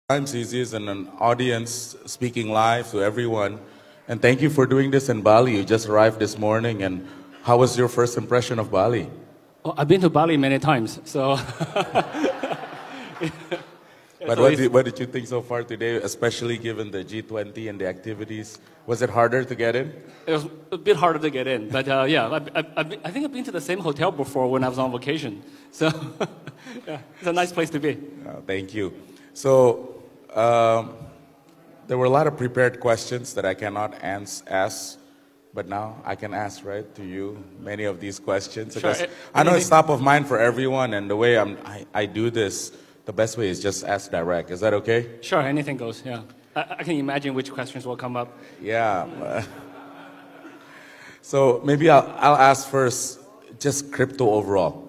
Times Easy is an audience speaking live to everyone. And thank you for doing this in Bali. You just arrived this morning. And how was your first impression of Bali? Well, I've been to Bali many times, so. But what did you think so far today, especially given the G20 and the activities? Was it harder to get in? It was a bit harder to get in, but yeah, I think I've been to the same hotel before when I was on vacation. So yeah, it's a nice place to be. Thank you. So there were a lot of prepared questions that I cannot ask, but now I can ask, right, to you many of these questions. Sure. Because I know it's top of mind for everyone, and the way I do this, the best way is just ask direct. Is that okay? Sure, anything goes, yeah. I can imagine which questions will come up. Yeah. So maybe I'll ask first, just crypto overall.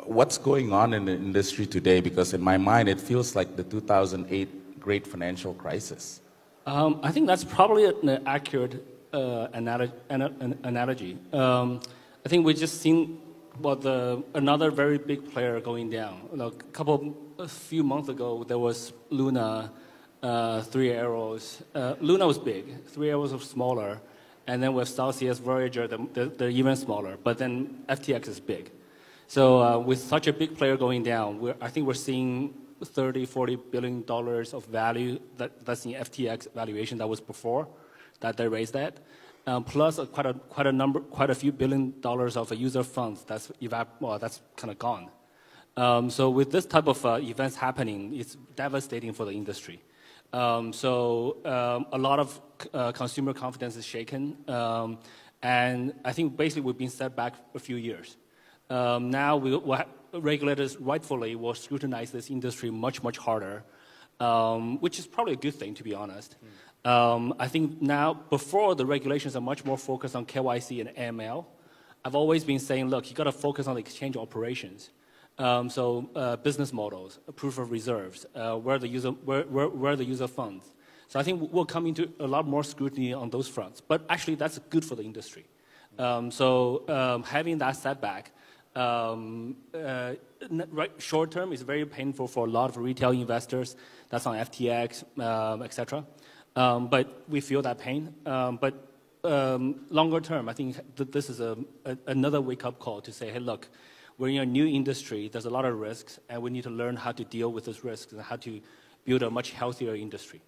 What's going on in the industry today? Because in my mind, it feels like the 2008 great financial crisis. I think that's probably an accurate analogy. I think we just seen another very big player going down. A few months ago, there was Luna, Three Arrows. Luna was big, Three Arrows was smaller, and then with Celsius, Voyager, they're even smaller. But then FTX is big. So with such a big player going down, I think we're seeing $30–40 billion of value. That's the FTX valuation that was before that they raised that. Plus quite a few $1 billion of user funds that's kind of gone. So with this type of events happening, it's devastating for the industry. So a lot of consumer confidence is shaken, and I think basically we've been set back a few years. Now regulators rightfully will scrutinize this industry much harder, which is probably a good thing, to be honest. I think now, before, the regulations are much more focused on KYC and AML. I've always been saying, look, you got to focus on the exchange operations. So business models, proof of reserves, where the user funds. So I think we'll come into a lot more scrutiny on those fronts. But actually, that's good for the industry. So having that setback, short term is very painful for a lot of retail investors. That's on FTX, etc. But we feel that pain. But longer term, I think this is another wake-up call to say, hey, look, we're in a new industry. There's a lot of risks, and we need to learn how to deal with those risks and how to build a much healthier industry.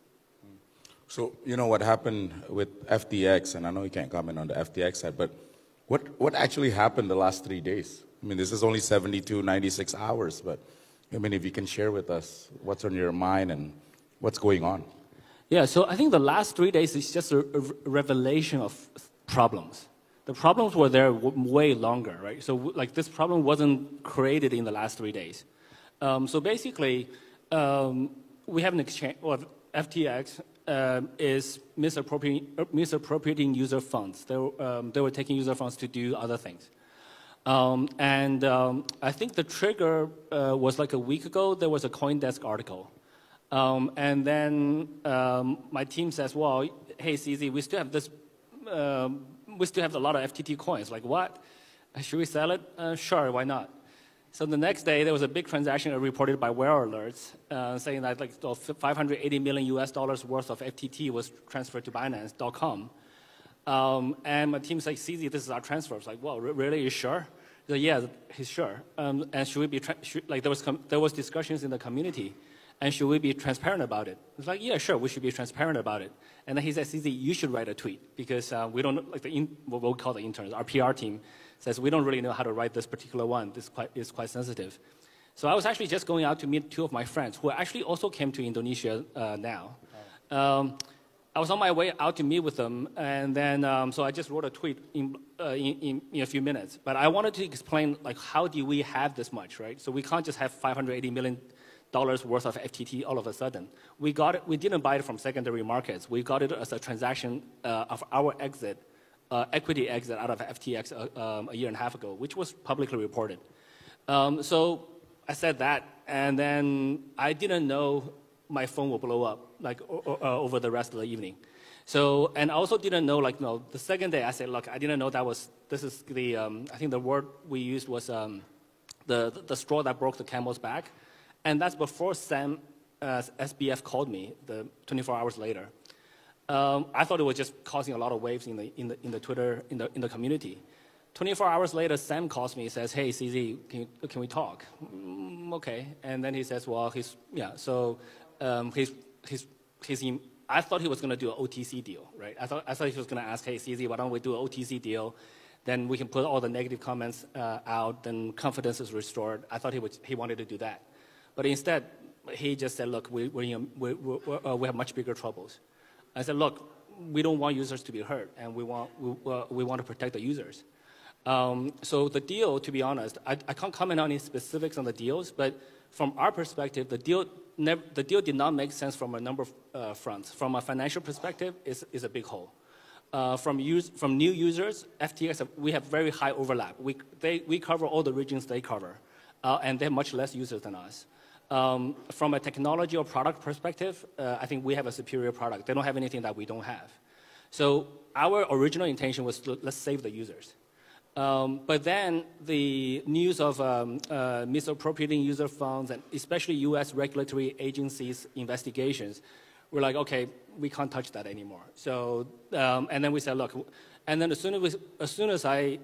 So you know what happened with FTX, and I know you can't comment on the FTX side, but what actually happened the last 3 days? I mean, this is only 72, 96 hours, but I mean, if you can share with us what's on your mind and what's going on. Yeah, so I think the last 3 days is just a revelation of problems. The problems were there way longer, right? So like this problem wasn't created in the last 3 days. So basically, we have an exchange, well, FTX is misappropriating user funds. They were taking user funds to do other things. I think the trigger was like a week ago. There was a CoinDesk article. And then my team says, well, hey, CZ, we still have this, we still have a lot of FTT coins. Like, what? Should we sell it? Sure, why not? So the next day, there was a big transaction reported by Where Alerts saying that like $580 million worth of FTT was transferred to Binance.com. And my team said, CZ, this is our transfer. I was like, well, really, you sure? He said, yeah, he's sure. And should we be, there was discussions in the community. And should we be transparent about it? It's like, yeah, sure, we should be transparent about it. And then he said, CZ, you should write a tweet because we don't, like what we'll call the interns, our PR team says we don't really know how to write this particular one. This is quite sensitive. So I was actually just going out to meet two of my friends who actually also came to Indonesia now. I was on my way out to meet with them, and then so I just wrote a tweet in a few minutes. But I wanted to explain, like, how do we have this much, right? So we can't just have $580 million worth of FTT all of a sudden. We got it. We didn't buy it from secondary markets. We got it as a transaction of our exit, equity exit out of FTX a year and a half ago, which was publicly reported. So I said that, and then I didn't know my phone will blow up like over the rest of the evening. So, and I also didn't know, like, no, the second day I said, look, I didn't know that was, this is the, I think the word we used was the straw that broke the camel's back. And that's before Sam SBF called me 24 hours later. I thought it was just causing a lot of waves in the Twitter in the community. 24 hours later, Sam calls me and says, "Hey, CZ, can we talk?" Okay, and then he says, "Well, I thought he was going to do an OTC deal, right? I thought he was going to ask, "Hey, CZ, why don't we do an OTC deal? Then we can put all the negative comments out. Then confidence is restored." I thought he wanted to do that, but instead he just said, "Look, we have much bigger troubles." I said, "Look, we don't want users to be hurt, and we want to protect the users." So the deal, to be honest, I can't comment on any specifics on the deals, but from our perspective, the deal did not make sense from a number of fronts. From a financial perspective, is a big hole. From new users, FTX, we have very high overlap. We cover all the regions they cover, and they have much less users than us. From a technology or product perspective, I think we have a superior product. They don't have anything that we don't have. So our original intention was let's save the users. But then the news of misappropriating user funds, and especially US regulatory agencies' investigations, we're like, okay, we can't touch that anymore. So, and then we said, look, and then as soon as I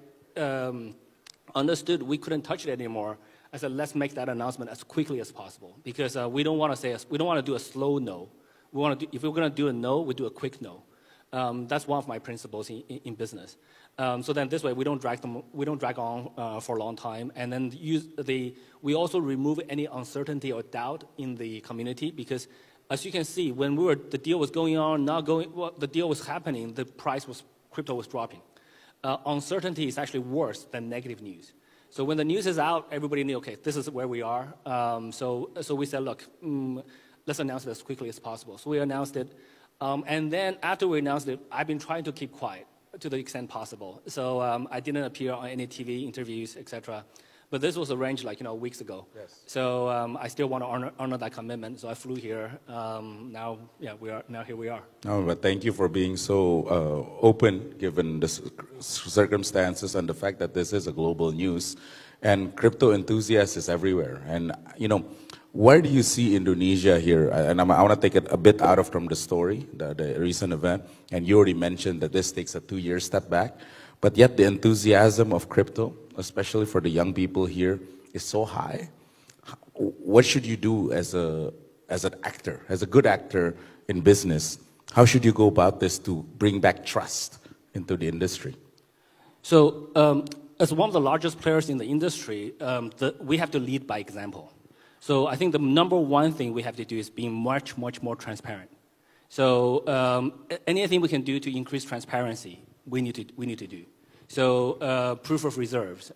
understood we couldn't touch it anymore, I said, let's make that announcement as quickly as possible, because we don't want to do a slow no. If we're going to do a no, we do a quick no. That's one of my principles in business. So then this way we don't drag on for a long time, and then we also remove any uncertainty or doubt in the community, because as you can see, when the deal was going on, the deal was happening, the crypto was dropping. Uncertainty is actually worse than negative news. So when the news is out, everybody knew, okay, this is where we are. So we said, look, let's announce it as quickly as possible. So we announced it. And then after we announced it, I've been trying to keep quiet to the extent possible. So I didn't appear on any TV interviews, etc. But this was arranged weeks ago. Yes. So I still want to honor that commitment. So I flew here. Now here we are. No, but thank you for being so open, given the circumstances and the fact that this is a global news, and crypto enthusiasts is everywhere. And where do you see Indonesia here? And I want to take it a bit out from the story, the recent event. And you already mentioned that this takes a 2-year step back. But yet the enthusiasm of crypto, especially for the young people here, is so high. What should you do as an actor, as a good actor in business? How should you go about this to bring back trust into the industry? So as one of the largest players in the industry, we have to lead by example. So I think the number one thing we have to do is being much, much more transparent. So anything we can do to increase transparency, we need to do. So proof of reserves.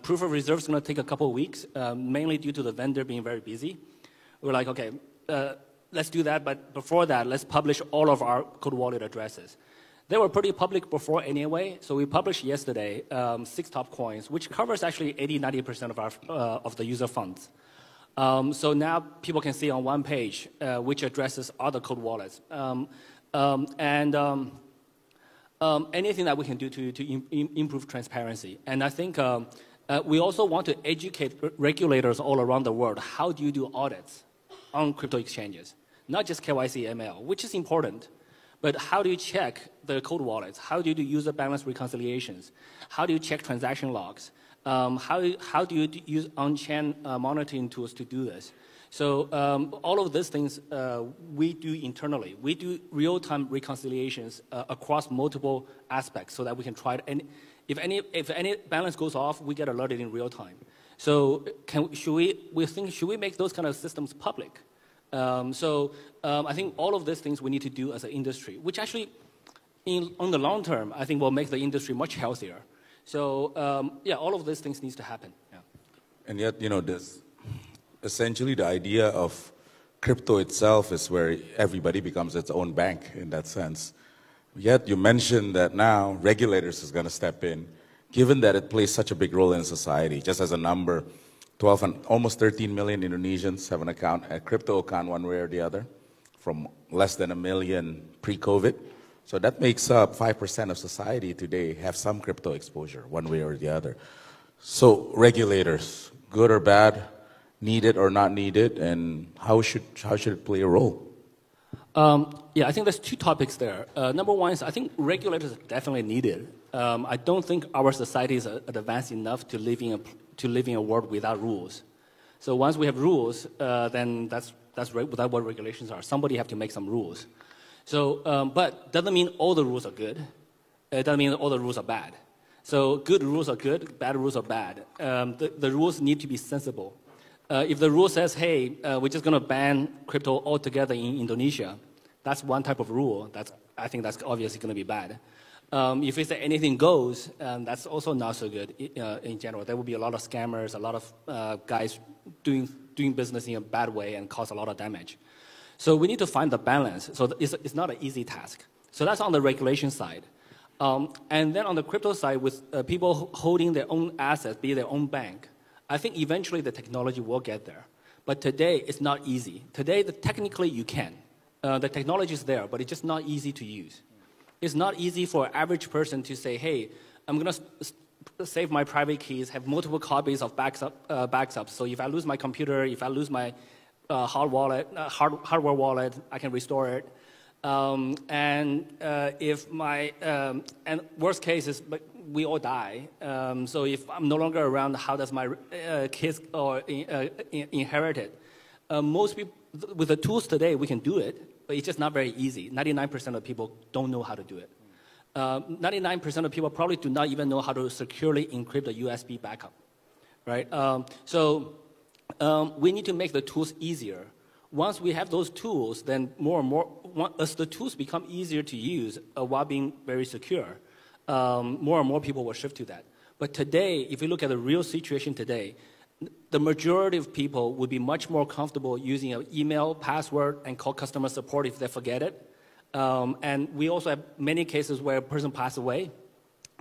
Proof of reserves is going to take a couple of weeks, mainly due to the vendor being very busy. We're like, okay, let's do that, but before that, let's publish all of our cold wallet addresses. They were pretty public before anyway, so we published yesterday 6 top coins, which covers actually 80–90% of the user funds. So now people can see on one page which addresses are the cold wallets. Anything that we can do to improve transparency. And I think we also want to educate regulators all around the world. How do you do audits on crypto exchanges? Not just KYC ML, which is important, but how do you check the cold wallets? How do you do user balance reconciliations? How do you check transaction logs? How do you use on-chain monitoring tools to do this? So all of these things we do internally. We do real-time reconciliations across multiple aspects so that we can try to, and if any balance goes off, we get alerted in real time. So should we make those kind of systems public? I think all of these things we need to do as an industry, which actually, on the long term, I think will make the industry much healthier. So all of these things needs to happen. Yeah. And yet, this essentially the idea of crypto itself is where everybody becomes its own bank in that sense. Yet you mentioned that now regulators is going to step in, given that it plays such a big role in society. Just as a number, 12 and almost 13 million Indonesians have a crypto account one way or the other, from less than 1 million pre-COVID. So that makes up 5% of society today have some crypto exposure one way or the other. So regulators, good or bad, needed or not needed, and how should it play a role? Yeah, I think there's two topics there. Number one is I think regulators are definitely needed. I don't think our society is advanced enough to live in a world without rules. So once we have rules, then that's what regulations are. Somebody have to make some rules. So, but doesn't mean all the rules are good. It doesn't mean all the rules are bad. So good rules are good, bad rules are bad. The rules need to be sensible. If the rule says, hey, we're just going to ban crypto altogether in Indonesia, that's one type of rule. I think that's obviously going to be bad. If it's anything goes, that's also not so good in general. There will be a lot of scammers, a lot of guys doing business in a bad way and cause a lot of damage. So we need to find the balance. So it's not an easy task. So that's on the regulation side. And then on the crypto side, with people holding their own assets, be their own bank, I think eventually the technology will get there. But today, it's not easy. Today, technically, you can. The technology is there, but it's just not easy to use. It's not easy for an average person to say, hey, I'm going to save my private keys, have multiple copies of backups. So if I lose my computer, if I lose my hardware wallet, I can restore it. And worst case is we all die. So if I'm no longer around, how does my kids inherit it? Most people, with the tools today, we can do it, but it's just not very easy. 99% of people don't know how to do it. 99% of people probably do not even know how to securely encrypt a USB backup, right? So we need to make the tools easier. Once we have those tools, then more and more, as the tools become easier to use while being very secure, more and more people will shift to that. But today, if you look at the real situation today, the majority of people would be much more comfortable using an email, password, and call customer support if they forget it. And we also have many cases where a person passed away.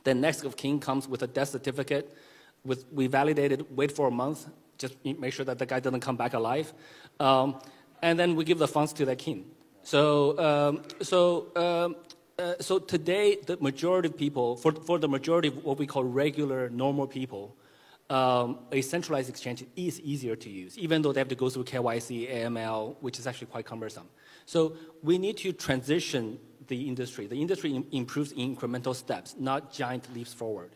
The next of kin comes with a death certificate. We validate it, wait for a month, just make sure that the guy doesn't come back alive. And then we give the funds to their kin. So today, the majority of people, for the majority of what we call regular, normal people, a centralized exchange is easier to use, even though they have to go through KYC, AML, which is actually quite cumbersome. So we need to transition the industry. The industry improves in incremental steps, not giant leaps forward.